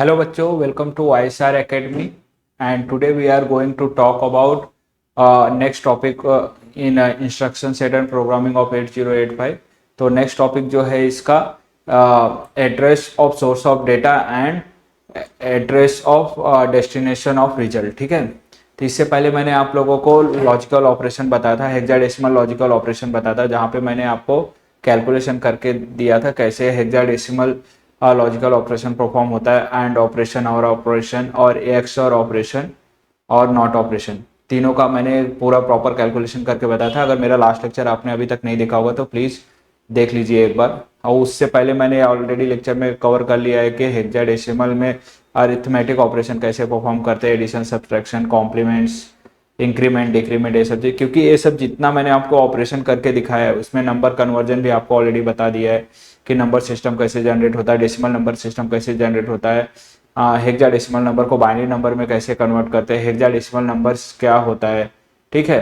Hello बच्चों, welcome to ISR Academy and today we are going to talk about next topic in instruction set and programming of 8085। तो next topic जो है इसका address of source of data and address of destination of result। ठीक है, तो इससे पहले मैंने आप लोगों को लॉजिकल ऑपरेशन बताया था, हेक्साडेसिमल लॉजिकल ऑपरेशन बताया था, जहाँ पे मैंने आपको कैलकुलेशन करके दिया था कैसे हेक्साडेसिमल लॉजिकल ऑपरेशन परफॉर्म होता है, एंड ऑपरेशन और ऑपरेशन और एक्स और ऑपरेशन और नॉट ऑपरेशन, तीनों का मैंने पूरा प्रॉपर कैलकुलेशन करके बताया था। अगर मेरा लास्ट लेक्चर आपने अभी तक नहीं देखा होगा तो प्लीज़ देख लीजिए एक बार। और उससे पहले मैंने ऑलरेडी लेक्चर में कवर कर लिया है कि हेक्साडेसिमल में अरिथमेटिक ऑपरेशन कैसे परफॉर्म करते हैं, addition, subtraction, complements, increment, decrement, ये सब चीज़। क्योंकि ये सब जितना मैंने आपको ऑपरेशन करके दिखाया है उसमें नंबर कन्वर्जन भी आपको ऑलरेडी बता दिया है कि नंबर सिस्टम कैसे जनरेट होता है, डेसिमल नंबर सिस्टम कैसे जनरेट होता है, हेक्साडेसिमल नंबर को बाइनरी नंबर में कैसे कन्वर्ट करते हैं, हेक्साडेसिमल नंबर्स क्या होता है, ठीक है,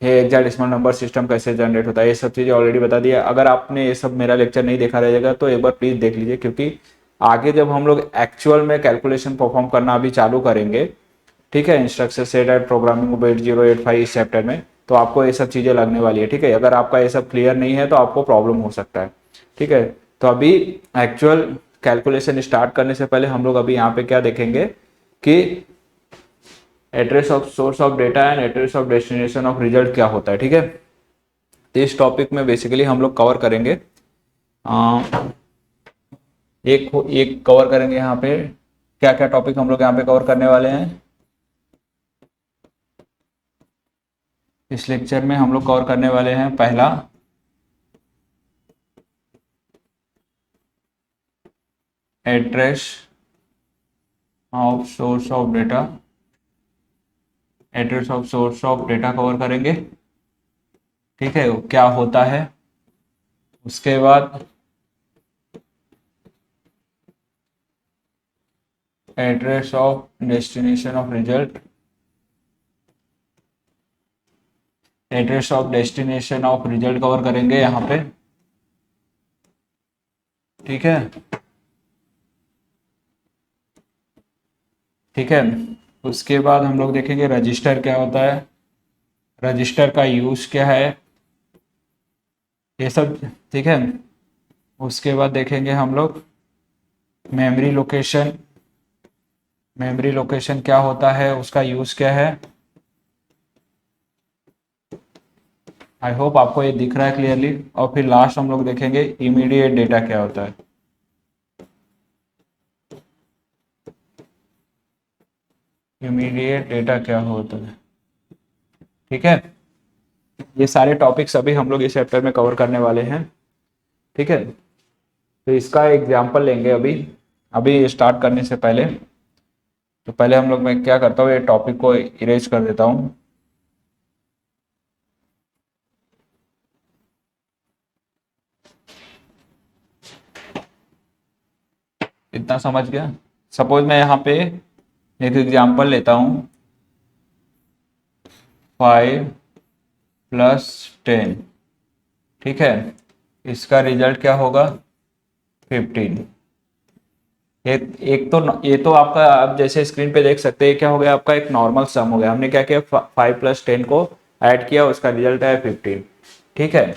ये हेक्साडेसिमल नंबर सिस्टम कैसे जनरेट होता है, ये सब चीज़ें ऑलरेडी बता दिया। अगर आपने ये सब मेरा लेक्चर नहीं देखा रहेगा तो एक बार प्लीज़ देख लीजिए, क्योंकि आगे जब हम लोग एक्चुअल में कैलकुलेशन परफॉर्म करना अभी चालू करेंगे, ठीक है, इंस्ट्रक्शन सेट एंड प्रोग्रामिंग 8085 इस चैप्टर में, तो आपको ये सब चीज़ें लगने वाली है। ठीक है, अगर आपका ये सब क्लियर नहीं है तो आपको प्रॉब्लम हो सकता है। ठीक है, तो अभी एक्चुअल कैलकुलेशन स्टार्ट करने से पहले हम लोग अभी यहाँ पे क्या देखेंगे कि address of source of data and address of destination of result क्या होता है। ठीक है, तो इस टॉपिक में बेसिकली हम लोग कवर करेंगे एक एक कवर करेंगे यहाँ पे क्या क्या टॉपिक हम लोग यहाँ पे कवर करने वाले हैं। इस लेक्चर में हम लोग कवर करने वाले हैं पहला address of source of data, address of source of data cover करेंगे। ठीक है, क्या होता है, उसके बाद address of destination of result, address of destination of result cover करेंगे यहाँ पे। ठीक है, ठीक है, उसके बाद हम लोग देखेंगे रजिस्टर क्या होता है, रजिस्टर का यूज क्या है, ये सब। ठीक है, उसके बाद देखेंगे हम लोग मेमोरी लोकेशन, मेमोरी लोकेशन क्या होता है, उसका यूज क्या है। आई होप आपको ये दिख रहा है क्लियरली। और फिर लास्ट हम लोग देखेंगे इमीडिएट डेटा क्या होता है। इमीडिएट डेटा क्या होता है, ठीक है, ये सारे टॉपिक्स अभी हम लोग इस चैप्टर में कवर करने वाले हैं। ठीक है, तो इसका एग्जाम्पल लेंगे अभी अभी स्टार्ट करने से पहले। तो पहले हम लोग, मैं क्या करता हूँ, ये टॉपिक को इरेज कर देता हूँ। इतना समझ गया। सपोज मैं यहाँ पे एक एग्जाम्पल लेता हूँ 5+10। ठीक है, इसका रिजल्ट क्या होगा 15। एक तो ये तो आपका, आप जैसे स्क्रीन पे देख सकते हैं क्या हो गया, आपका एक नॉर्मल सम हो गया। हमने क्या किया, 5+10 को ऐड किया, उसका रिजल्ट है 15। ठीक है,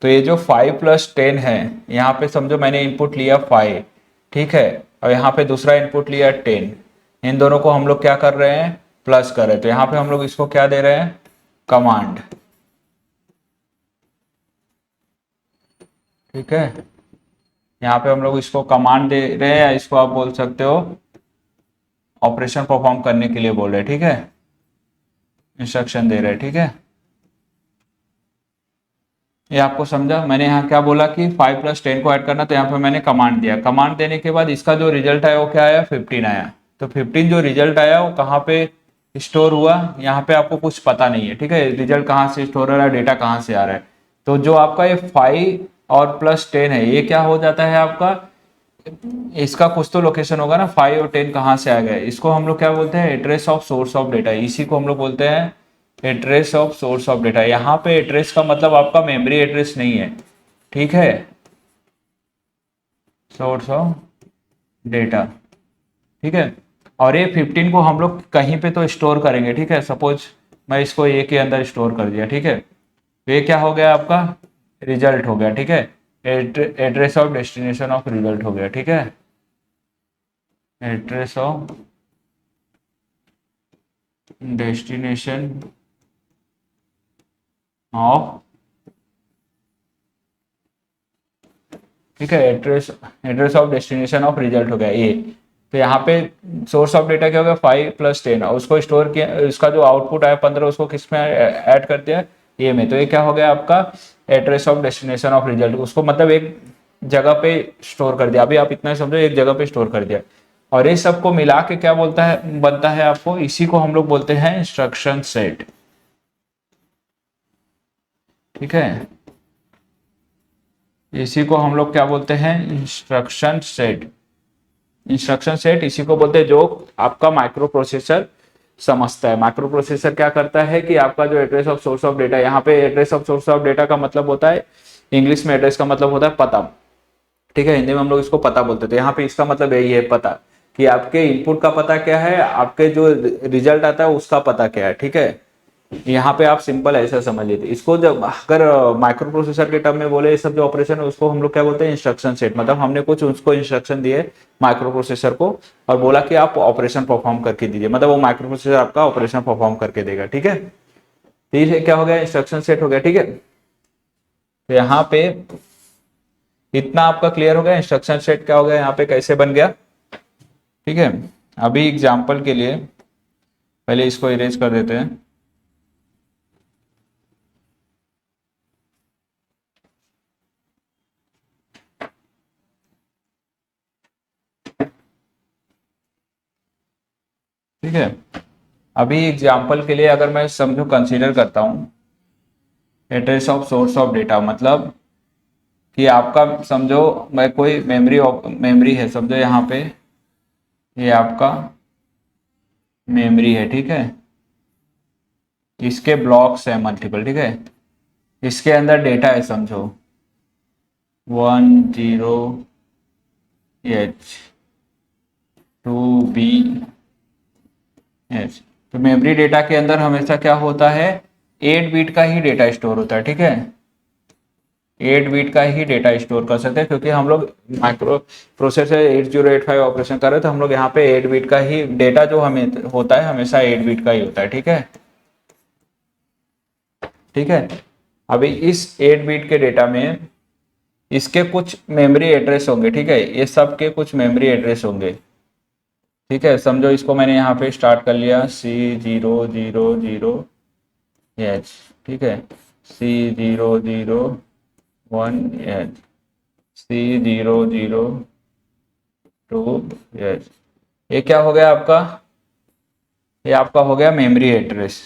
तो ये जो 5+10 है, यहाँ पे समझो मैंने इनपुट लिया 5, ठीक है, और यहाँ पे दूसरा इनपुट लिया 10। इन दोनों को हम लोग क्या कर रहे हैं, प्लस कर रहे हैं। तो यहाँ पे हम लोग इसको क्या दे रहे हैं, कमांड। ठीक है, यहाँ पे हम लोग इसको कमांड दे रहे हैं, या इसको आप बोल सकते हो ऑपरेशन परफॉर्म करने के लिए बोल रहे हैं। ठीक है, इंस्ट्रक्शन दे रहे हैं। ठीक है, ये आपको समझा। मैंने यहाँ क्या बोला कि 5+10 को ऐड करना, तो यहाँ पे मैंने कमांड दिया। कमांड देने के बाद इसका जो रिजल्ट आया वो क्या आया, 15 आया। तो 15 जो रिजल्ट आया वो कहाँ पे स्टोर हुआ, यहाँ पे आपको कुछ पता नहीं है। ठीक है, रिजल्ट कहाँ से स्टोर हो रहा है, डेटा कहाँ से आ रहा है। तो जो आपका ये 5 और +10 है, ये क्या हो जाता है आपका, इसका कुछ तो लोकेशन होगा ना, 5 और 10 कहाँ से आ गए। इसको हम लोग क्या बोलते हैं, address of source of data. इसी को हम लोग बोलते हैं address of source of data. यहाँ पे एड्रेस का मतलब आपका मेमोरी एड्रेस नहीं है, ठीक है, सोर्स ऑफ डेटा। ठीक है। और ये 15 को हम लोग कहीं पे तो स्टोर करेंगे, ठीक है। सपोज मैं इसको ए के अंदर स्टोर कर दिया, ठीक है। तो ये क्या हो गया आपका, रिजल्ट हो गया, ठीक है। Address of destination of result हो गया, ठीक है। एड्रेस ऑफ डेस्टिनेशन ऑफ, ठीक है, address address of destination of result हो गया ए। तो यहाँ पे सोर्स ऑफ डेटा क्या हो गया, 5 + 10, और उसको स्टोर किया, उसका जो आउटपुट आया 15 उसको किस में ऐड कर दिया, ए में। तो ये क्या हो गया आपका address of destination of result, उसको मतलब एक जगह पे स्टोर कर दिया। अभी आप इतना समझो, एक जगह पे स्टोर कर दिया। और ये सबको मिला के क्या बोलता है, बनता है आपको, इसी को हम लोग बोलते हैं इंस्ट्रक्शन सेट, ठीक है। इसी को हम लोग क्या बोलते हैं, इंस्ट्रक्शन सेट। इंस्ट्रक्शन सेट इसी को बोलते हैं जो आपका माइक्रो प्रोसेसर समझता है। माइक्रो प्रोसेसर क्या करता है कि आपका जो address of source of data, यहाँ पे address of source of data का मतलब होता है, इंग्लिश में एड्रेस का मतलब होता है पता, ठीक है। हिंदी में हम लोग इसको पता बोलते थे। यहाँ पे इसका मतलब यही है, पता, कि आपके इनपुट का पता क्या है, आपके जो रिजल्ट आता है उसका पता क्या है, ठीक है। यहाँ पे आप सिंपल ऐसा समझ लीजिए इसको। जब अगर माइक्रो प्रोसेसर के टर्म में बोले ये सब जो ऑपरेशन है उसको हम लोग क्या बोलते हैं, इंस्ट्रक्शन सेट। मतलब हमने कुछ उसको इंस्ट्रक्शन दिए माइक्रो प्रोसेसर को और बोला कि आप ऑपरेशन परफॉर्म करके दीजिए, मतलब वो माइक्रो प्रोसेसर आपका ऑपरेशन परफॉर्म करके देगा, ठीक है। तो ये क्या हो गया, इंस्ट्रक्शन सेट हो गया, ठीक है। तो यहाँ पे इतना आपका क्लियर हो गया, इंस्ट्रक्शन सेट क्या हो गया, यहाँ पे कैसे बन गया, ठीक है। अभी एग्जाम्पल के लिए पहले इसको इरेज कर देते हैं। ठीक है, अभी एग्जाम्पल के लिए अगर मैं समझो कंसीडर करता हूं address of source of data, मतलब कि आपका समझो मैं कोई मेमोरी है, समझो यहाँ पे ये आपका मेमोरी है, ठीक है। इसके ब्लॉक्स है मल्टीपल, ठीक है। इसके अंदर डेटा है समझो 10H2B H। तो मेमोरी डेटा के अंदर हमेशा क्या होता है, 8 बिट का ही डेटा स्टोर होता है, ठीक है। 8 बिट का ही डेटा स्टोर कर सकते हैं, क्योंकि हम लोग माइक्रो प्रोसेसर 8085 ऑपरेशन कर रहे हैं, तो हम लोग यहाँ पे 8 बिट का ही डेटा जो हमें होता है हमेशा 8 बिट का ही होता है, ठीक है। ठीक है, अभी इस 8 बिट के डेटा में इसके कुछ मेमोरी एड्रेस होंगे, ठीक है। ये सब के कुछ मेमोरी एड्रेस होंगे, ठीक है। समझो इसको मैंने यहाँ पे स्टार्ट कर लिया C000H, ठीक है। C001H, C002H। ये क्या हो गया आपका, ये आपका हो गया मेमोरी एड्रेस।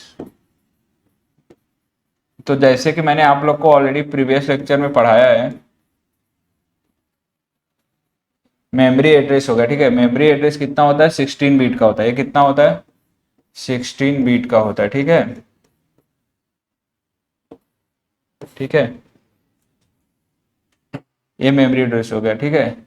तो जैसे कि मैंने आप लोग को ऑलरेडी प्रीवियस लेक्चर में पढ़ाया है, मेमोरी एड्रेस हो गया, ठीक है। मेमोरी एड्रेस कितना होता है, 16 बीट का होता है। ये कितना होता है, 16 बीट का होता है, ठीक है। ठीक है, ये मेमोरी एड्रेस हो गया, ठीक है।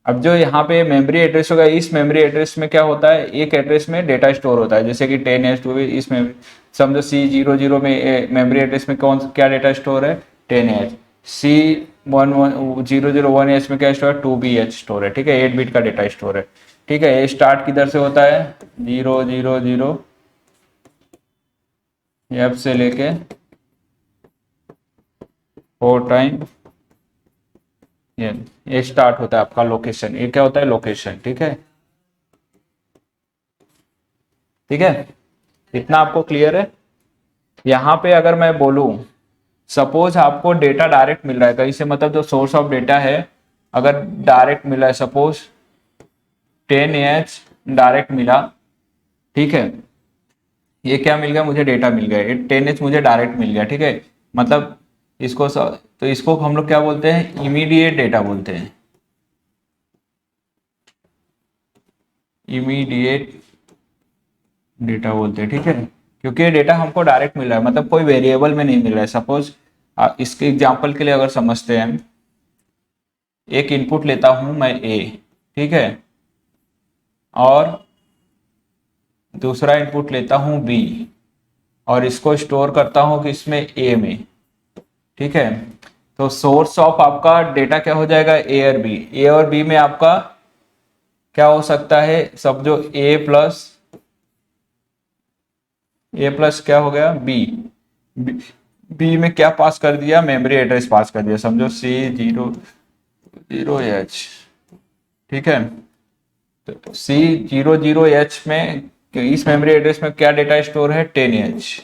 अब जो यहाँ पे मेमोरी एड्रेस होगा, इस मेमोरी एड्रेस में क्या होता है, एक एड्रेस में डेटा स्टोर होता है, जैसे कि 10H2 इस मेमोरी, समझो C00 में मेमोरी एड्रेस में कौन क्या डेटा स्टोर है, 10H। C001H में क्या स्टोर है, 2BH स्टोर है, ठीक है। 8 बिट का डेटा स्टोर है, ठीक है। ये स्टार्ट किधर से होता है, 000 F से लेके 4 टाइम ये स्टार्ट होता है आपका लोकेशन। ये क्या होता है, लोकेशन, ठीक है। ठीक है, इतना आपको क्लियर है। यहाँ पे अगर मैं बोलूं, सपोज आपको डेटा डायरेक्ट मिल रहा है कहीं से, मतलब जो सोर्स ऑफ डेटा है अगर डायरेक्ट मिला है, सपोज 10H डायरेक्ट मिला, ठीक है। ये क्या मिल गया, मुझे डेटा मिल गया, ये 10H मुझे डायरेक्ट मिल गया, ठीक है। मतलब इसको तो इसको हम लोग क्या बोलते हैं, इमीडिएट डेटा बोलते हैं, इमीडिएट डेटा बोलते हैं, ठीक है। क्योंकि ये डेटा हमको डायरेक्ट मिल रहा है, मतलब कोई वेरिएबल में नहीं मिल रहा है। सपोज इसके एग्जांपल के लिए अगर समझते हैं, एक इनपुट लेता हूं मैं ए, ठीक है। और दूसरा इनपुट लेता हूं बी और इसको स्टोर करता हूं कि इसमें ए में। ठीक है, तो सोर्स ऑफ आपका डेटा क्या हो जाएगा, ए और बी। ए और बी में आपका क्या हो सकता है, समझो ए प्लस क्या हो गया बी। बी में क्या पास कर दिया, मेमोरी एड्रेस पास कर दिया, समझो C00H। ठीक है, तो C00H में इस मेमोरी एड्रेस में क्या डेटा स्टोर है, 10H।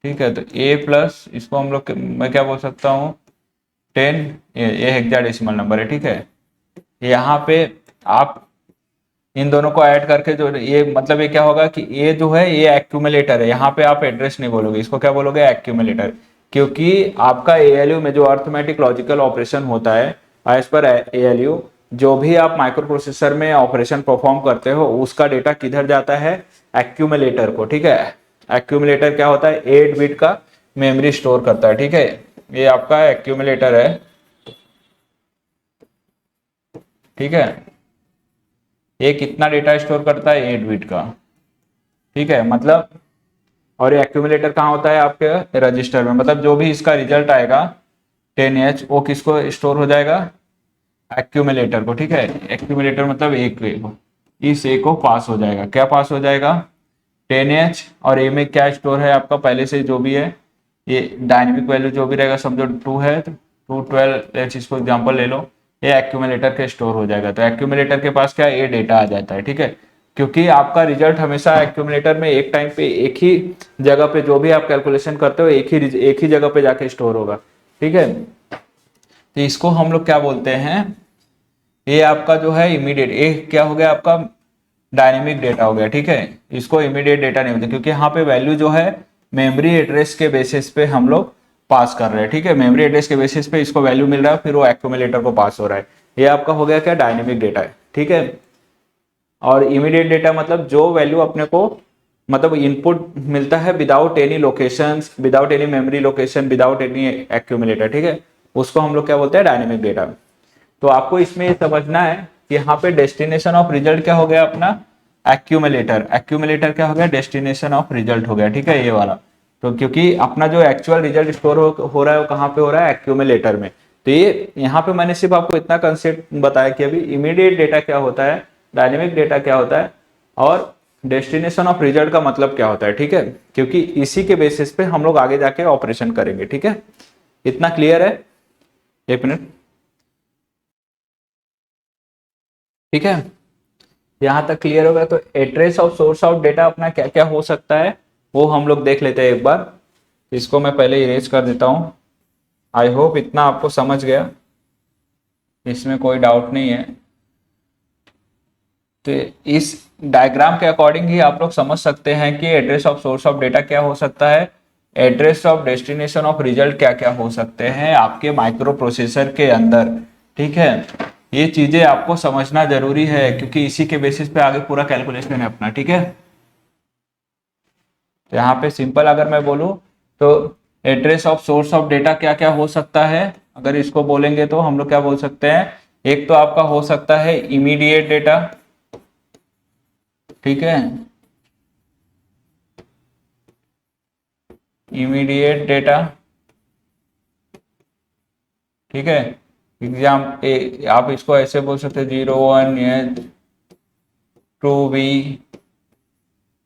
ठीक है, तो ए प्लस इसको हम लोग मैं क्या बोल सकता हूँ 10, ये हेक्साडेसिमल नंबर है। ठीक है, यहाँ पे आप इन दोनों को ऐड करके जो ये मतलब ये क्या होगा कि ये जो है ये एक्यूमुलेटर है। यहाँ पे आप एड्रेस नहीं बोलोगे, इसको क्या बोलोगे, एक्यूमुलेटर। क्योंकि आपका एएलयू में जो अर्थमेटिक लॉजिकल ऑपरेशन होता है एज पर एएलयू, जो भी आप माइक्रो प्रोसेसर में ऑपरेशन परफॉर्म करते हो उसका डेटा किधर जाता है, एक्यूमुलेटर को। ठीक है, एक्यूमुलेटर क्या होता है, 8 बिट का मेमोरी स्टोर करता है। ठीक है, ये आपका एक्यूमुलेटर है। ठीक है, ये कितना डेटा स्टोर करता है, 8 बिट का। ठीक है, मतलब और ये एक्यूमुलेटर कहाँ होता है, आपके रजिस्टर में। मतलब जो भी इसका रिजल्ट आएगा 10H वो किसको स्टोर हो जाएगा, एक्यूमुलेटर को। ठीक है, एक्यूमुलेटर मतलब एक को, इस ए को पास हो जाएगा, क्या पास हो जाएगा 10H। और ए में क्या स्टोर है आपका पहले से जो भी है, ये डायनेमिक वैल्यू जो भी रहेगा, समझो 2 है तो 212H इसको एग्जाम्पल ले लो, ये एक्यूमुलेटर के स्टोर हो जाएगा। तो एक्यूमुलेटर के पास क्या ये डेटा आ जाता है। ठीक है, क्योंकि आपका रिजल्ट हमेशा एक्यूमुलेटर में एक टाइम पे एक ही जगह पे जो भी आप कैलकुलेशन करते हो एक ही जगह पे जाके स्टोर होगा। ठीक है, तो इसको हम लोग क्या बोलते हैं, ये आपका जो है इमीडिएट, ये क्या हो गया आपका डायनेमिक डेटा हो गया। ठीक है, इसको इमीडिएट डेटा नहीं होता क्योंकि यहाँ पे वैल्यू जो है मेमोरी एड्रेस के बेसिस पे हम लोग पास कर रहे हैं। ठीक है, मेमोरी एड्रेस के बेसिस पे इसको वैल्यू मिल रहा है, फिर वो एक्यूमुलेटर को पास हो रहा है। ये आपका हो गया क्या, डायनेमिक डेटा है। ठीक है, और इमीडिएट डेटा मतलब जो वैल्यू अपने को मतलब इनपुट मिलता है without any locations, without any memory location, without any accumulator. ठीक है, उसको हम लोग क्या बोलते हैं, डायनेमिक डेटा। तो आपको इसमें ये समझना है कि यहाँ पे डेस्टिनेशन ऑफ रिजल्ट क्या हो गया अपना, एक्यूमुलेटर। एक्यूमुलेटर क्या हो गया, डेस्टिनेशन ऑफ रिजल्ट हो गया। ठीक है, ये वाला। तो क्योंकि अपना जो एक्चुअल रिजल्ट स्टोर हो रहा है वो कहाँ पे हो रहा है, एक्यूमुलेटर में। तो ये यहाँ पे मैंने सिर्फ आपको इतना कंसेप्ट बताया कि अभी इमीडिएट डेटा क्या होता है, डायनेमिक डेटा क्या होता है, और डेस्टिनेशन ऑफ रिजल्ट का मतलब क्या होता है। ठीक है, क्योंकि इसी के बेसिस पे हम लोग आगे जाके ऑपरेशन करेंगे। ठीक है, इतना क्लियर है, एक मिनट। ठीक है, यहां तक क्लियर हो गया। तो address of source of data अपना क्या क्या हो सकता है वो हम लोग देख लेते हैं एक बार। इसको मैं पहले इरेज कर देता हूं। आई होप इतना आपको समझ गया, इसमें कोई डाउट नहीं है। तो इस डायग्राम के अकॉर्डिंग ही आप लोग समझ सकते हैं कि address of source of data क्या हो सकता है, address of destination of result क्या क्या हो सकते हैं आपके माइक्रो प्रोसेसर के अंदर। ठीक है, ये चीजें आपको समझना जरूरी है क्योंकि इसी के बेसिस पे आगे पूरा कैलकुलेशन है अपना। ठीक है, तो यहाँ पे सिंपल अगर मैं बोलूँ तो address of source of data क्या क्या हो सकता है, अगर इसको बोलेंगे तो हम लोग क्या बोल सकते हैं, एक तो आपका हो सकता है इमीडिएट डेटा। ठीक है, इमीडिएट डेटा। ठीक है, आप इसको ऐसे बोल सकते हैं 01H 2B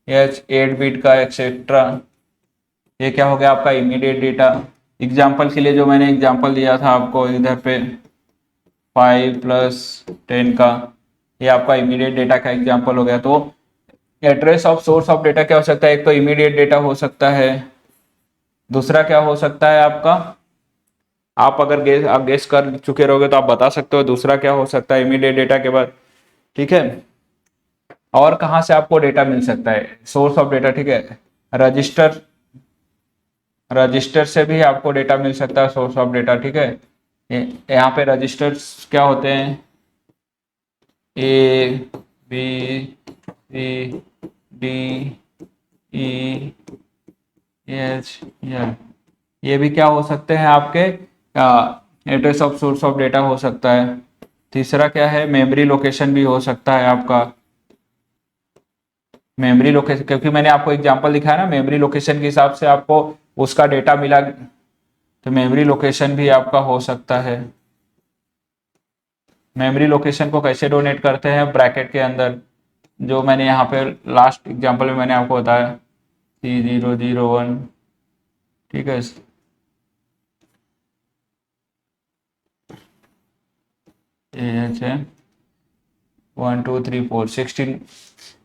H 8 बिट का एक्सेट्रा। ये क्या हो गया आपका इमीडिएट डेटा। एग्जाम्पल के लिए जो मैंने एग्जाम्पल दिया था आपको इधर पे 5 + 10 का, ये आपका इमीडिएट डेटा का एग्जाम्पल हो गया। तो address of source of data क्या हो सकता है, एक तो इमीडिएट डेटा हो सकता है, दूसरा क्या हो सकता है आपका, आप अगर आप गेस कर चुके रहोगे तो आप बता सकते हो दूसरा क्या हो सकता है इमीडिएट डेटा के बाद। ठीक है, और कहाँ से आपको डेटा मिल सकता है सोर्स ऑफ डेटा। ठीक है, रजिस्टर, रजिस्टर से भी आपको डेटा मिल सकता है सोर्स ऑफ डेटा। ठीक है, यहाँ पे रजिस्टर्स क्या होते हैं, A B C D E H L, ये भी क्या हो सकते हैं आपके address of source of data हो सकता है। तीसरा क्या है, मेमोरी लोकेशन भी हो सकता है आपका। मेमोरी लोकेशन, क्योंकि मैंने आपको एग्जांपल दिखाया ना, मेमोरी लोकेशन के हिसाब से आपको उसका डेटा मिला, तो मेमोरी लोकेशन भी आपका हो सकता है। मेमोरी लोकेशन को कैसे डोनेट करते हैं, ब्रैकेट के अंदर, जो मैंने यहाँ पे लास्ट एग्जांपल में मैंने आपको बताया, C001, ठीक है। ये है 1 2 3 4 16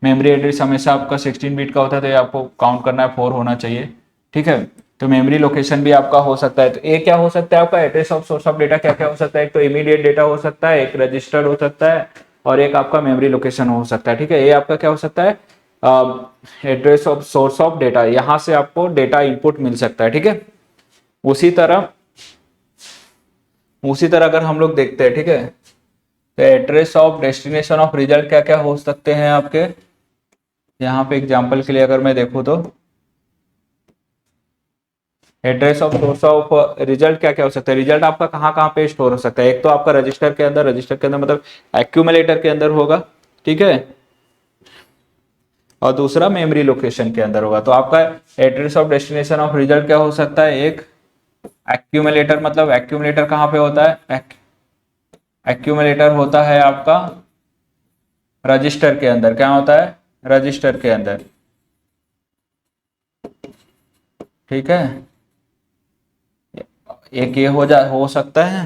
मेमोरी एड्रेस हमेशा आपका 16 बिट का होता है, तो ये आपको काउंट करना है 4 होना चाहिए, ठीक है। तो मेमोरी लोकेशन भी आपका हो सकता है। तो ये क्या हो सकता है आपका address of source of data, क्या क्या हो सकता है, एक तो इमीडिएट डेटा हो सकता है, एक रजिस्टर्ड हो सकता है, और एक आपका मेमोरी लोकेशन हो सकता है, ठीक है। ये आपका क्या हो सकता है, address of source of data, यहाँ से आपको डेटा इनपुट मिल सकता है, ठीक है। उसी तरह अगर हम लोग देखते हैं, ठीक है, तो address of destination of result क्या क्या हो सकते हैं आपके, यहाँ पे एग्जांपल के लिए अगर मैं देखूँ तो address of source of result क्या क्या हो सकता है, रिजल्ट आपका कहाँ कहाँ पे स्टोर हो सकता है, एक तो आपका रजिस्टर के अंदर मतलब एक्यूमुलेटर के अंदर होगा, ठीक है, और दूसरा मेमोरी लोकेशन के अंदर होगा। तो आपका address of destination of result क्या हो सकता है, एक एक्यूमुलेटर, मतलब एक्यूमुलेटर कहाँ पे होता है, एक्यूमुलेटर होता है आपका रजिस्टर के अंदर, क्या होता है, रजिस्टर के अंदर, ठीक है। एक ये हो सकता है,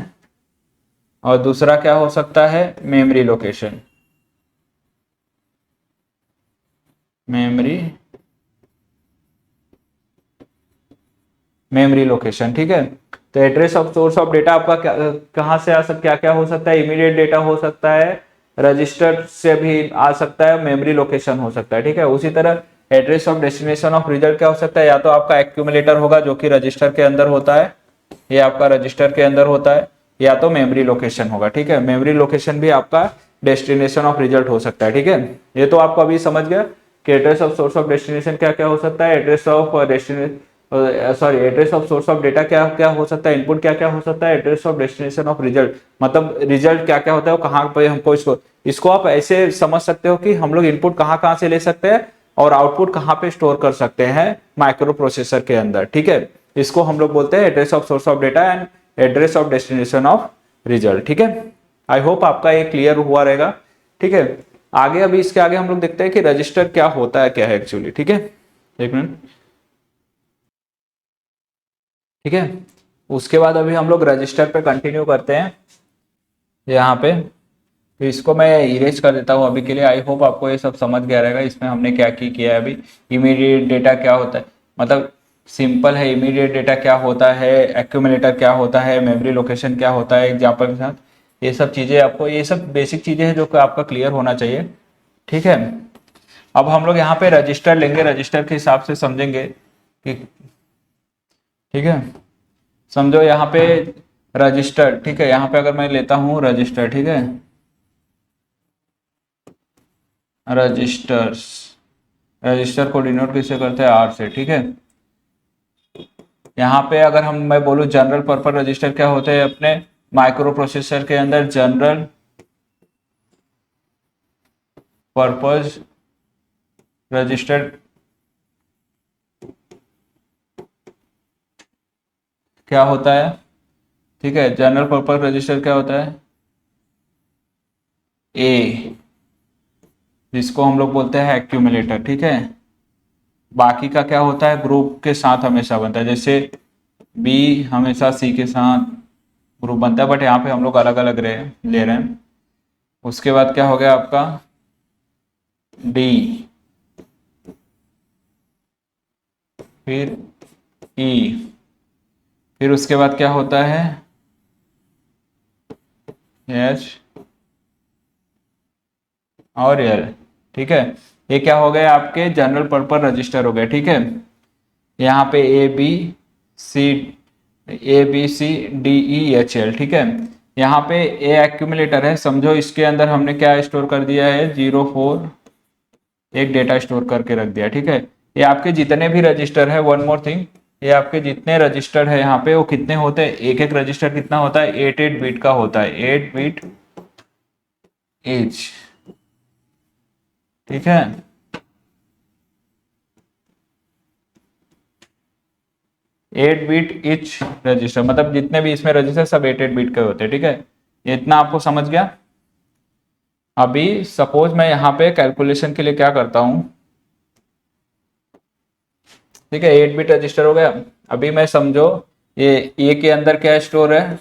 और दूसरा क्या हो सकता है, memory location, memory memory location, ठीक है। तो address of source of data आपका कहाँ से आ सकता, क्या क्या हो सकता है, इमीडिएट डेटा हो सकता है, रजिस्टर से भी आ सकता है, मेमोरी लोकेशन हो सकता है, ठीक है। उसी तरह address of destination of result क्या हो सकता है, या तो आपका एक्यूमुलेटर होगा जो कि रजिस्टर के अंदर होता है, ये आपका रजिस्टर के अंदर होता है, या तो मेमोरी लोकेशन होगा, ठीक है। मेमोरी लोकेशन भी आपका डेस्टिनेशन ऑफ रिजल्ट हो सकता है, ठीक है। ये तो आपको अभी समझ गया कि address of source of destination क्या क्या हो सकता है, address of destination, sorry, address of source of data क्या क्या हो सकता है, इनपुट क्या क्या हो सकता है, address of destination of result मतलब रिजल्ट क्या क्या होता है, कहाँ पे हमको इसको आप ऐसे समझ सकते हो कि हम लोग इनपुट कहाँ कहाँ से ले सकते हैं और आउटपुट कहाँ पे स्टोर कर सकते हैं माइक्रो प्रोसेसर के अंदर, ठीक है। इसको हम लोग बोलते हैं address of source of data and address of destination of result, ठीक है। आई होप आपका ये क्लियर हुआ रहेगा, ठीक है। आगे अभी इसके आगे हम लोग देखते हैं कि रजिस्टर क्या होता है, क्या है एक्चुअली, ठीक है। एक मिनट, ठीक है। उसके बाद अभी हम लोग रजिस्टर पे कंटिन्यू करते हैं यहाँ पे। तो इसको मैं इरेज कर देता हूँ अभी के लिए। आई होप आपको ये सब समझ गया रहेगा इसमें हमने क्या किया है अभी। इमीडिएट डेटा क्या होता है, मतलब सिंपल है, इमीडिएट डेटा क्या होता है, एक्यूमुलेटर क्या होता है, मेमोरी लोकेशन क्या होता है एग्जाम्पल के साथ, ये सब चीज़ें आपको, ये सब बेसिक चीज़ें हैं जो कि आपका क्लियर होना चाहिए, ठीक है। अब हम लोग यहाँ पे रजिस्टर लेंगे, रजिस्टर के हिसाब से समझेंगे कि, ठीक है, समझो यहाँ पे रजिस्टर, ठीक है। यहाँ पे अगर मैं लेता हूँ रजिस्टर, ठीक है, रजिस्टर्स, रजिस्टर को डिनोट किससे करते हैं, आर से, ठीक है। यहाँ पे अगर मैं बोलूँ जनरल पर्पस रजिस्टर क्या होते हैं अपने माइक्रो प्रोसेसर के अंदर, जनरल पर्पस रजिस्टर क्या होता है, ठीक है। जनरल पर्पस रजिस्टर क्या होता है, ए, जिसको हम लोग बोलते हैं एक्यूमुलेटर, ठीक है। बाकी का क्या होता है, ग्रुप के साथ हमेशा बनता है, जैसे बी हमेशा सी के साथ ग्रुप बनता है, बट यहाँ पे हम लोग अलग अलग ले रहे हैं। उसके बाद क्या हो गया आपका डी, फिर ई, फिर उसके बाद क्या होता है एच और एल, ठीक है। ये क्या हो गए आपके जनरल पर्पस रजिस्टर हो गए, ठीक है। यहाँ पे C A B C D E H L, ठीक है। यहाँ पे ए एक्यूमुलेटर है, समझो इसके अंदर हमने क्या स्टोर कर दिया है, 0 4 एक डेटा स्टोर करके रख दिया, ठीक है। ये आपके जितने भी रजिस्टर है, वन मोर थिंग, ये आपके जितने रजिस्टर है यहाँ पे वो कितने होते हैं, एक एक रजिस्टर कितना होता है, 8 8 बिट का होता है, 8 बिट एच, ठीक है। 8 बिट ईच रजिस्टर, मतलब जितने भी इसमें रजिस्टर सब 8 बिट के होते हैं, ठीक है। ये इतना आपको समझ गया। अभी सपोज मैं यहाँ पे कैलकुलेशन के लिए क्या करता हूँ, ठीक है, 8 बिट रजिस्टर हो गया। अभी मैं समझो ये ए के अंदर क्या स्टोर है,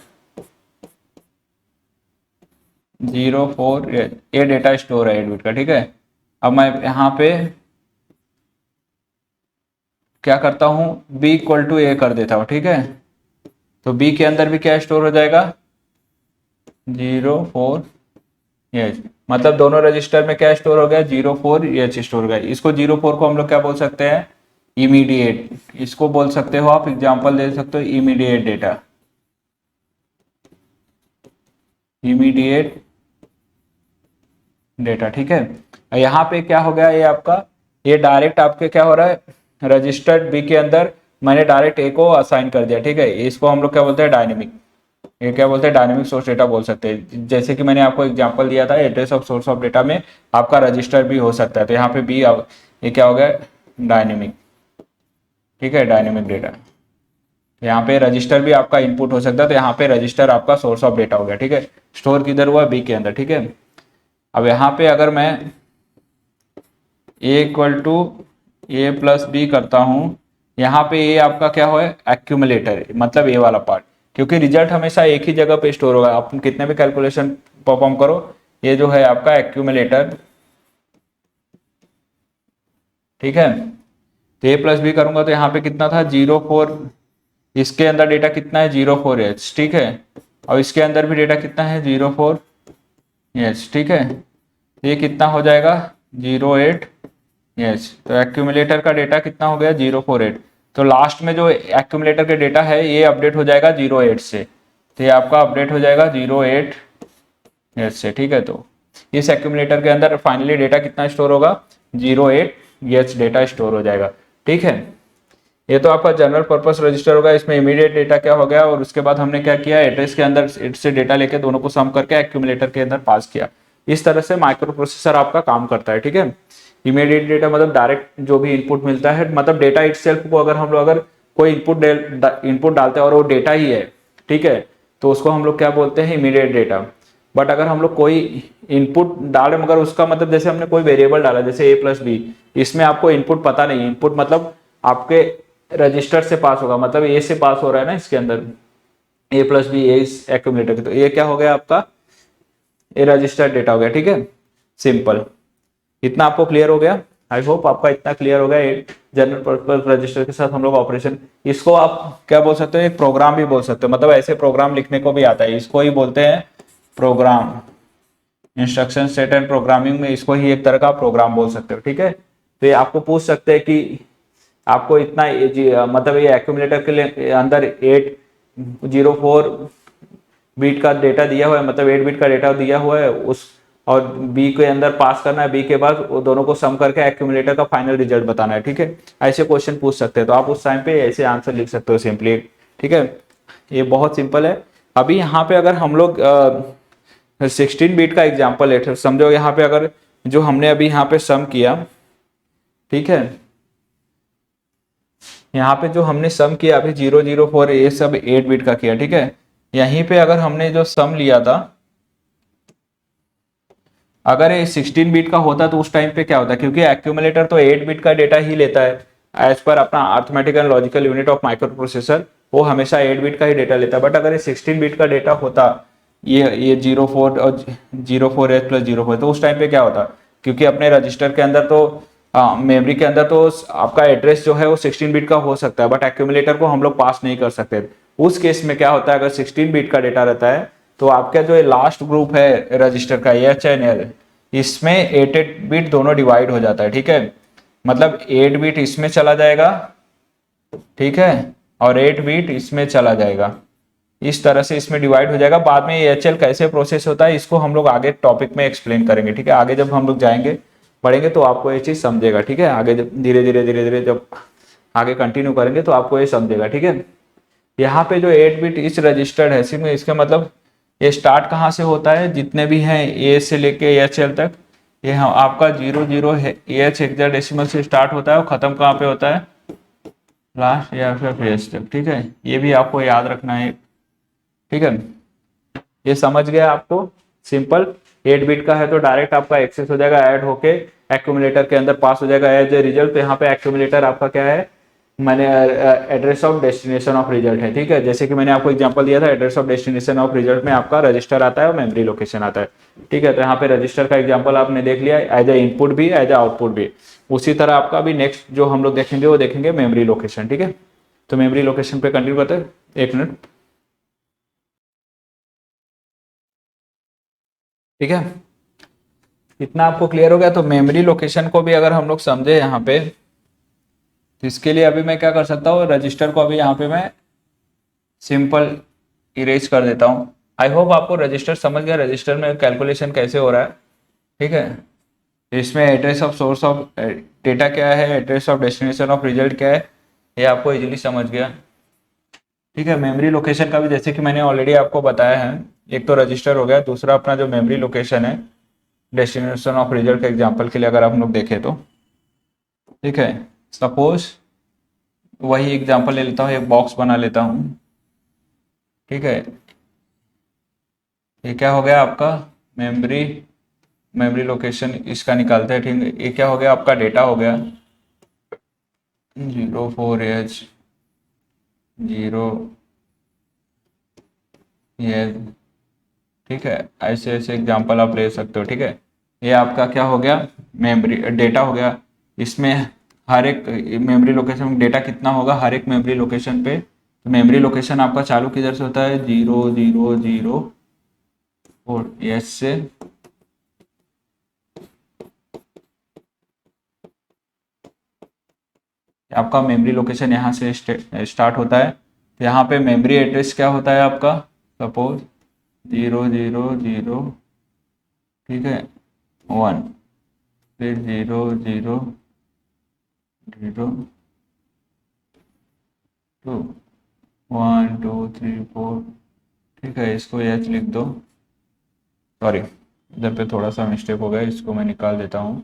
04, ये डेटा स्टोर है 8 बिट का, ठीक है। अब मैं यहाँ पे क्या करता हूँ, b इक्वल टू ए कर देता हूँ, ठीक है। तो b के अंदर भी क्या स्टोर हो जाएगा, 04 एच, मतलब दोनों रजिस्टर में क्या स्टोर हो गया, 04 एच स्टोर हो गया। इसको 04 को हम लोग क्या बोल सकते हैं, इमीडिएट, इसको बोल सकते हो आप, एग्जांपल दे सकते हो इमीडिएट डेटा, इमीडिएट डेटा, ठीक है। यहाँ पे क्या हो गया, ये आपका, ये डायरेक्ट आपके क्या हो रहा है, रजिस्टर्ड बी के अंदर मैंने डायरेक्ट ए को असाइन कर दिया, ठीक है। इसको हम लोग क्या बोलते हैं, डायनेमिक, ये क्या बोलते हैं, डायनेमिक सोर्स डेटा बोल सकते हैं। जैसे कि मैंने आपको एग्जांपल दिया था, address of source of data में आपका रजिस्टर भी हो सकता है। तो यहाँ पे बी, ये क्या हो गया, डायनेमिक, ठीक है, डायनेमिक डेटा। यहाँ पे रजिस्टर भी आपका इनपुट हो सकता है, तो यहाँ पे रजिस्टर आपका सोर्स ऑफ डेटा हो गया, ठीक है। स्टोर किधर हुआ, बी के अंदर, ठीक है। अब यहाँ पे अगर मैं A equal to A plus B करता हूँ, यहाँ पे ए आपका क्या हो, एक्यूमुलेटर, मतलब ए वाला पार्ट, क्योंकि रिजल्ट हमेशा एक ही जगह पे स्टोर होगा। आप कितने भी कैलकुलेशन परफॉर्म करो, ये जो है आपका एक्यूमुलेटर, ठीक है। तो ए प्लस बी करूंगा तो यहाँ पे कितना था, 04, इसके अंदर डेटा कितना है, 04 एच, ठीक है। और इसके अंदर भी डेटा कितना है, 04 एच, ठीक है। तो ये कितना हो जाएगा, 08 एच। तो एक्यूमुलेटर का डेटा कितना हो गया, 048। तो लास्ट में जो एक्यूमुलेटर का डेटा है ये अपडेट हो जाएगा 08 से, तो ये आपका अपडेट हो जाएगा 08 एच से, ठीक है। तो इस एक्यूमुलेटर के अंदर फाइनली डेटा कितना स्टोर होगा, 08 एच डेटा स्टोर हो जाएगा, ठीक है। ये तो आपका जनरल पर्पस रजिस्टर होगा, इसमें इमीडिएट डेटा क्या हो गया, और उसके बाद हमने क्या किया, एड्रेस के अंदर से डेटा लेके दोनों को सम करके एक्यूमुलेटर के अंदर पास किया। इस तरह से माइक्रो प्रोसेसर आपका काम करता है, ठीक है। इमीडिएट डेटा मतलब डायरेक्ट जो भी इनपुट मिलता है, मतलब डेटा इटसेल्फ को अगर हम लोग अगर कोई इनपुट डालते हैं और वो डेटा ही है, ठीक है, तो उसको हम लोग क्या बोलते हैं, इमीडिएट डेटा। बट अगर हम लोग कोई इनपुट डाले मगर उसका मतलब जैसे हमने कोई वेरिएबल डाला, जैसे ए प्लस बी, इसमें आपको इनपुट पता नहीं, इनपुट मतलब आपके रजिस्टर से पास होगा, मतलब ए से पास हो रहा है ना इसके अंदर, ए प्लस बी ए एक्यूमुलेटर, तो ये क्या हो गया आपका, ये रजिस्टर्ड डेटा हो गया, ठीक है। सिंपल, इतना आपको क्लियर हो गया। आई होप आपका इतना क्लियर हो गया जनरल पर्पस रजिस्टर के साथ हम लोग ऑपरेशन। इसको आप क्या बोल सकते हो, एक प्रोग्राम भी बोल सकते हो, मतलब ऐसे प्रोग्राम लिखने को भी आता है, इसको ही बोलते हैं program. Instruction set and programming में इसको ही एक तरह का प्रोग्राम बोल सकते हो, ठीक है। तो ये आपको पूछ सकते हैं कि आपको इतना मतलब ये एक्यूमुलेटर के लिए अंदर 804 बीट का डेटा दिया हुआ है, मतलब 8 बिट का डेटा दिया हुआ है उस, और बी के अंदर पास करना है, बी के बाद वो दोनों को सम करके एक्यूमुलेटर का फाइनल रिजल्ट बताना है, ठीक है। ऐसे क्वेश्चन पूछ सकते हैं, तो आप उस टाइम पे ऐसे आंसर लिख सकते हो सिंपली, ठीक है। ये बहुत सिंपल है। अभी यहाँ पे अगर हम लोग 16 बीट का एग्जाम्पल लेते, समझो यहाँ पे अगर जो हमने अभी यहाँ पे सम किया, ठीक है, यहाँ पे जो हमने सम किया अभी 004, ये सब 8 बिट का किया, ठीक है। यहीं पे अगर हमने जो सम लिया था, अगर ये 16 बिट का होता तो उस टाइम पे क्या होता, क्योंकि एक्यूमुलेटर तो 8 बिट का डेटा ही लेता है एज पर अपना arithmetic and logical unit of micro processor, वो हमेशा 8 बिट का ही डेटा लेता है। बट अगर ये 16 बिट का डेटा होता, ये 04 और 04 एच प्लस 04, तो उस टाइम पे क्या होता, क्योंकि अपने रजिस्टर के अंदर तो मेमोरी के अंदर तो आपका एड्रेस जो है वो 16 बिट का हो सकता है, बट एक्यूमुलेटर को हम लोग पास नहीं कर सकते। उस केस में क्या होता है, अगर 16 बिट का डेटा रहता है तो आपका जो लास्ट ग्रुप है रजिस्टर का एच एंड एल, इसमें 8 बिट दोनों डिवाइड हो जाता है, ठीक है। मतलब 8 बिट इसमें चला जाएगा, ठीक है, और 8 बिट इसमें चला जाएगा, इस तरह से इसमें डिवाइड हो जाएगा। बाद में ये एचएल कैसे प्रोसेस होता है इसको हम लोग आगे टॉपिक में एक्सप्लेन करेंगे, ठीक है। आगे जब हम लोग जाएंगे पढ़ेंगे तो आपको ये चीज समझेगा, ठीक है। आगे जब धीरे धीरे जब आगे कंटिन्यू करेंगे तो आपको ये समझेगा, ठीक है। यहाँ पे जो 8 बिट इस रजिस्टर्ड है, सिर्फ इसका मतलब ये स्टार्ट कहाँ से होता है, जितने भी हैं ए से लेके एच एल तक, ये आपका 00 है एच हेक्साडेसिमल से स्टार्ट होता है और खत्म कहाँ पे होता है, लास्ट या फिर फेज तक, ठीक है, ये भी आपको याद रखना है, ठीक है। ये समझ गया आपको, सिंपल। 8 बिट का है तो डायरेक्ट आपका एक्सेस हो जाएगा, ऐड होके एक्यूमुलेटर के अंदर पास हो जाएगा एज ए रिजल्ट। तो यहाँ पे एक्यूमुलेटर आपका क्या है, मैंने address of destination of result है, ठीक है। जैसे कि मैंने आपको एग्जांपल दिया था, address of destination of result में आपका रजिस्टर आता है और मेमोरी लोकेशन आता है, ठीक है। तो यहाँ पे रजिस्टर का एग्जांपल आपने देख लिया, एज ए इनपुट भी एज ए आउटपुट भी। उसी तरह आपका भी नेक्स्ट जो हम लोग देखेंगे वो देखेंगे मेमोरी लोकेशन, ठीक है। तो मेमोरी लोकेशन पे कंटिन्यू करते हैं, 1 मिनट, ठीक है। इतना आपको क्लियर हो गया। तो मेमोरी लोकेशन को भी अगर हम लोग समझे यहाँ पे, तो इसके लिए अभी मैं क्या कर सकता हूँ, रजिस्टर को अभी यहाँ पे मैं सिंपल इरेज कर देता हूँ। आई होप आपको रजिस्टर समझ गया, रजिस्टर में कैलकुलेशन कैसे हो रहा है, ठीक है। इसमें address of source of data क्या है, address of destination of result क्या है, ये आपको इजीली समझ गया, ठीक है। मेमोरी लोकेशन का भी जैसे कि मैंने ऑलरेडी आपको बताया है, एक तो रजिस्टर हो गया, दूसरा अपना जो मेमोरी लोकेशन है डेस्टिनेशन ऑफ रिजल्ट के एग्जांपल के लिए अगर आप लोग देखें तो, ठीक है। सपोज वही एग्जांपल ले लेता हूँ, एक बॉक्स बना लेता हूँ, ठीक है। ये क्या हो गया आपका मेमोरी, मेमोरी लोकेशन इसका निकालते हैं, ठीक है। ये क्या हो गया आपका डेटा हो गया 04H 0, ठीक है। ऐसे ऐसे एग्जांपल आप ले सकते हो, ठीक है। ये आपका क्या हो गया, मेमोरी डेटा हो गया। इसमें हर एक मेमोरी लोकेशन में डेटा कितना होगा हर एक मेमोरी लोकेशन पे, तो मेमोरी लोकेशन आपका चालू किधर से होता है 0004 से, आपका मेमोरी लोकेशन यहाँ से स्टार्ट होता है। तो यहाँ पे मेमोरी एड्रेस क्या होता है आपका, सपोज 000, ठीक है, 1, फिर 000, 2, 1 2 3 4, ठीक है। इसको एच लिख दो, सॉरी इधर पे थोड़ा सा मिस्टेक हो गया, इसको मैं निकाल देता हूँ,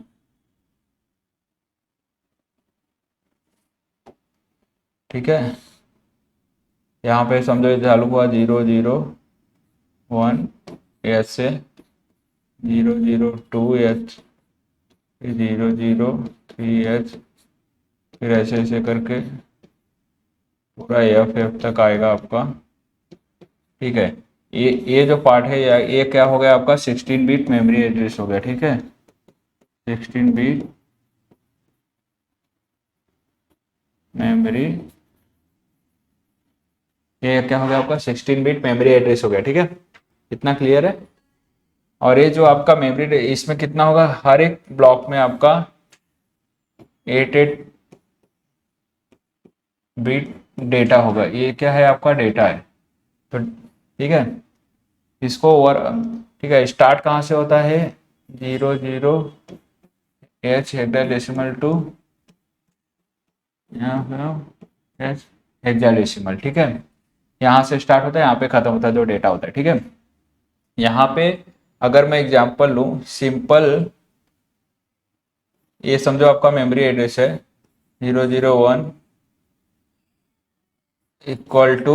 ठीक है। यहाँ पे समझो ये चालू हुआ 001 से 002H, फिर 003H, फिर ऐसे ऐसे करके पूरा एफ तक आएगा आपका, ठीक है। ये जो पार्ट है ये क्या हो गया आपका 16 बिट मेमोरी एड्रेस हो गया, ठीक है। 16 बिट मेमोरी, ये क्या हो गया आपका 16 बिट मेमोरी एड्रेस हो गया, ठीक है। इतना क्लियर है। और ये जो आपका मेमोरी इसमें कितना होगा, हर एक ब्लॉक में आपका 8 बिट डेटा होगा, ये क्या है आपका डेटा है, तो ठीक है। इसको ओवर, ठीक है, स्टार्ट कहाँ से होता है 00H हेक्साडेसिमल 2, एच हेक्साडेसिमल, ठीक है। यहाँ से स्टार्ट होता है, यहाँ पे खत्म होता है जो डेटा होता है, ठीक है। यहाँ पे अगर मैं एग्जांपल लूँ सिंपल, ये समझो आपका मेमोरी एड्रेस है 001 इक्वल टू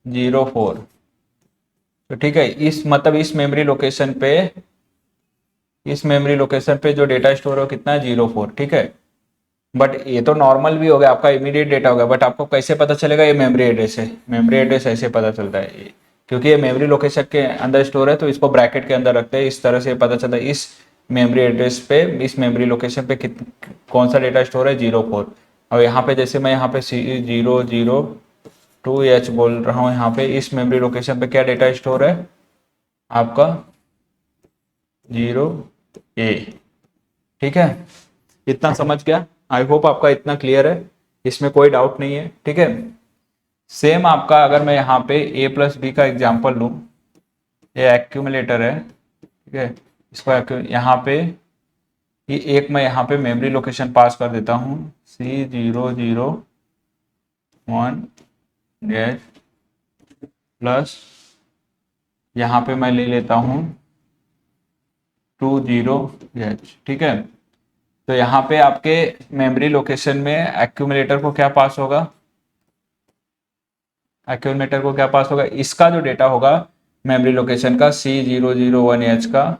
04, तो ठीक है। इस मतलब इस मेमोरी लोकेशन पे जो डेटा स्टोर हो कितना है 04, ठीक है। बट ये तो नॉर्मल भी हो गया आपका, इमीडिएट डेटा हो गया, बट आपको कैसे पता चलेगा ये मेमोरी एड्रेस है, मेमोरी एड्रेस ऐसे पता चलता है क्योंकि ये मेमोरी लोकेशन के अंदर स्टोर है, तो इसको ब्रैकेट के अंदर रखते हैं, इस तरह से पता चलता है इस मेमोरी एड्रेस पे, इस मेमोरी लोकेशन पे कौन सा डेटा स्टोर है 04। और यहाँ पे जैसे मैं यहाँ पे 002H बोल रहा हूँ, यहाँ पे इस मेमोरी लोकेशन पे क्या डेटा स्टोर है आपका 0A, ठीक है। इतना समझ गया, आई होप आपका इतना क्लियर है, इसमें कोई डाउट नहीं है, ठीक है। सेम आपका अगर मैं यहाँ पे a प्लस बी का एग्जाम्पल लूँ, ये एक्यूमुलेटर है, ठीक है। इसको यहाँ पे ये एक मैं यहाँ पे मेमोरी लोकेशन पास कर देता हूँ C001H प्लस यहाँ पे मैं ले लेता हूँ 20H, ठीक है। तो यहाँ पे आपके मेमोरी लोकेशन में एक्यूमुलेटर को क्या पास होगा, एक्यूमुलेटर को क्या पास होगा, इसका जो डेटा होगा मेमोरी लोकेशन का C001H का,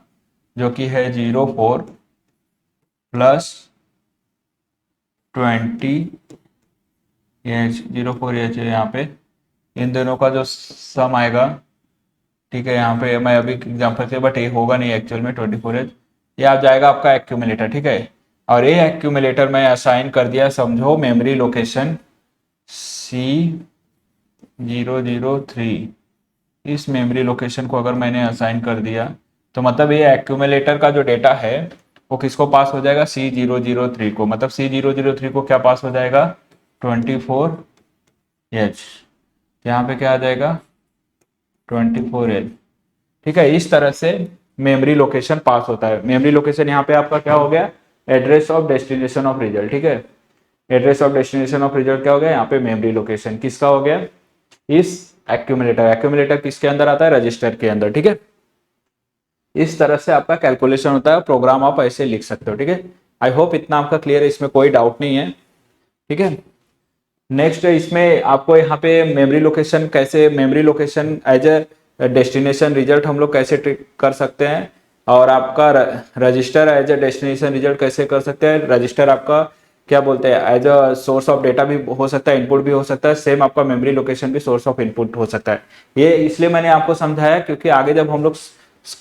जो कि है 04 प्लस 20H, 04H है यहाँ पे, इन दोनों का जो सम आएगा, ठीक है, यहाँ पे मैं अभी एग्जांपल से, बट ये होगा नहीं एक्चुअल में 24H, ये आ जाएगा आपका एक्यूमुलेटर, ठीक है। और ये एक्यूमुलेटर मैं असाइन कर दिया, समझो मेमोरी लोकेशन C003, इस मेमोरी लोकेशन को अगर मैंने असाइन कर दिया तो मतलब ये एक्यूमुलेटर का जो डेटा है वो किसको पास हो जाएगा, C003 को, मतलब C003 को क्या पास हो जाएगा, 24H, यहाँ पे क्या आ जाएगा 24H, ठीक है। इस तरह से मेमोरी लोकेशन पास होता है। मेमोरी लोकेशन यहाँ पे आपका क्या हो गया, address of destination of result, ठीक है। Address of destination of result क्या हो गया, यहाँ पे मेमोरी लोकेशन किसका हो गया, इस एक्यूमुलेटर, एक्यूमुलेटर किसके अंदर आता है, रजिस्टर के अंदर, ठीक है। इस तरह से आपका कैलकुलेशन होता है, प्रोग्राम आप ऐसे लिख सकते हो, ठीक है। आई होप इतना आपका क्लियर है, इसमें कोई डाउट नहीं है, ठीक है। नेक्स्ट इसमें आपको यहाँ पे मेमोरी लोकेशन कैसे, memory location as a destination result हम लोग कैसे ट्रीट कर सकते हैं, और आपका register as a destination result कैसे कर सकते हैं। रजिस्टर आपका क्या बोलते हैं, as a source of data भी हो सकता है, इनपुट भी हो सकता है, सेम आपका मेमोरी लोकेशन भी सोर्स ऑफ इनपुट हो सकता है। ये इसलिए मैंने आपको समझाया क्योंकि आगे जब हम लोग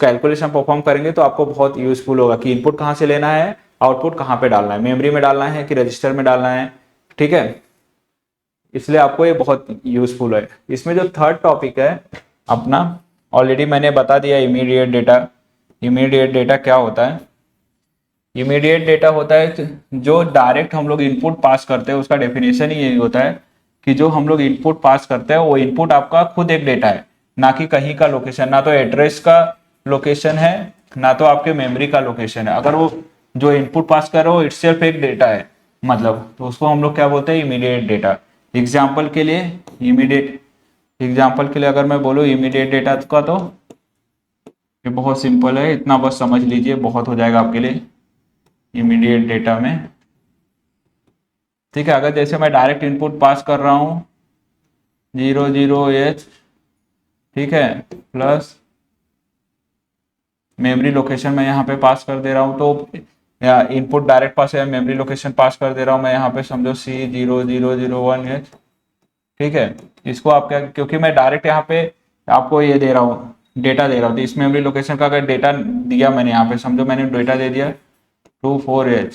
कैलकुलेशन परफॉर्म करेंगे तो आपको बहुत यूजफुल होगा कि इनपुट कहाँ से लेना है, आउटपुट कहाँ पे डालना है, मेमोरी में डालना है कि रजिस्टर में डालना है, ठीक है। इसलिए आपको ये बहुत यूजफुल है। इसमें जो थर्ड टॉपिक है अपना, ऑलरेडी मैंने बता दिया, इमीडिएट डेटा। इमीडिएट डेटा क्या होता है, इमीडिएट डेटा होता है जो डायरेक्ट हम लोग इनपुट पास करते हैं, उसका डेफिनेशन ही यही होता है कि जो हम लोग इनपुट पास करते हैं वो इनपुट आपका खुद एक डेटा है, ना कि कहीं का लोकेशन, ना तो एड्रेस का लोकेशन है, ना तो आपके मेमोरी का लोकेशन है। अगर वो जो इनपुट पास कर रहे हो इटसेल्फ एक डेटा है, मतलब तो उसको हम लोग क्या बोलते हैं, इमीडिएट डेटा। एग्जाम्पल के लिए इमीडिएट, एग्जाम्पल के लिए अगर मैं बोलूँ इमीडिएट डेटा का, तो ये बहुत सिंपल है, इतना बस समझ लीजिए, बहुत हो जाएगा आपके लिए इमीडिएट डेटा में, ठीक है। अगर जैसे मैं डायरेक्ट इनपुट पास कर रहा हूँ 00H, ठीक है, प्लस मेमोरी लोकेशन मैं यहाँ पे पास कर दे रहा हूँ, तो इनपुट डायरेक्ट पास है, मेमोरी लोकेशन पास कर दे रहा हूँ मैं यहाँ पे, समझो C0001H, ठीक है। इसको आप क्या, क्योंकि मैं डायरेक्ट यहाँ पे आपको ये दे रहा हूँ, डेटा दे रहा हूँ, तो इस मेमोरी लोकेशन का अगर डेटा दिया मैंने यहाँ पे, समझो मैंने डेटा दे दिया 24H,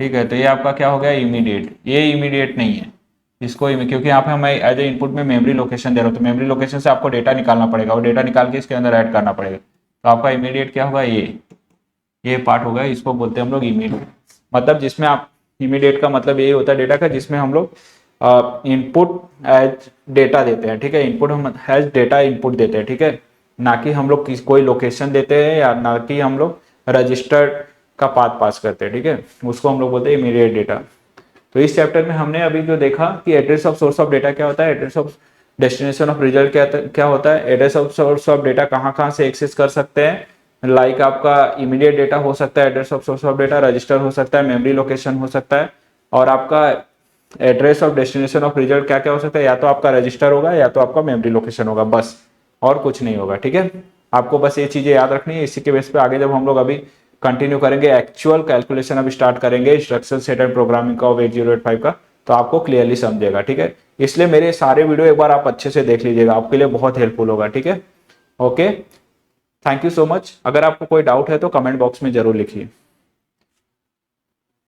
ठीक है, तो ये आपका क्या हो गया, इमीडिएट। ये इमीडिएट नहीं है, इसको क्योंकि यहाँ पे हम एज ए इनपुट में मेमोरी लोकेशन दे रहा हूँ, तो मेमोरी लोकेशन से आपको डेटा निकालना पड़ेगा, और डेटा निकाल के इसके अंदर ऐड करना पड़ेगा, तो आपका इमीडिएट क्या होगा, ये पार्ट होगा, इसको बोलते हैं हम लोग इमीडिएट। मतलब जिसमें आप, इमीडिएट का मतलब यही होता है डेटा का जिसमें हम लोग इनपुट एज डेटा देते हैं, ठीक है। इनपुट हम एज डेटा इनपुट देते हैं, ठीक है, ना कि हम लोग कोई लोकेशन देते हैं, या ना कि हम लोग रजिस्टर्ड का पाथ पास करते हैं, ठीक है, उसको हम लोग बोलते हैं इमीडिएट डेटा। तो इस चैप्टर में हमने अभी जो देखा कि address of source of data क्या होता है, address of destination of result क्या होता है, address of source of data कहाँ कहाँ से एक्सेस कर सकते हैं, लाइक आपका इमीडिएट डेटा हो सकता है, address of source of data, register हो सकता है, मेमोरी लोकेशन हो सकता है, और आपका address of destination of result क्या क्या हो सकता है, या तो आपका रजिस्टर होगा या तो आपका मेमोरी लोकेशन होगा, बस और कुछ नहीं होगा, ठीक है। आपको बस ये चीजें याद रखनी है। इसी के बेस पे आगे जब हम लोग अभी कंटिन्यू करेंगे, एक्चुअल कैलकुलेशन अभी स्टार्ट करेंगे इंस्ट्रक्शन सेट एंड प्रोग्रामिंग का 8085 का, तो आपको क्लियरली समझेगा, ठीक है। इसलिए मेरे सारे वीडियो एक बार आप अच्छे से देख लीजिएगा, आपके लिए बहुत हेल्पफुल होगा, ठीक है। Okay, thank you so much. अगर आपको कोई डाउट है तो कमेंट बॉक्स में जरूर लिखिए।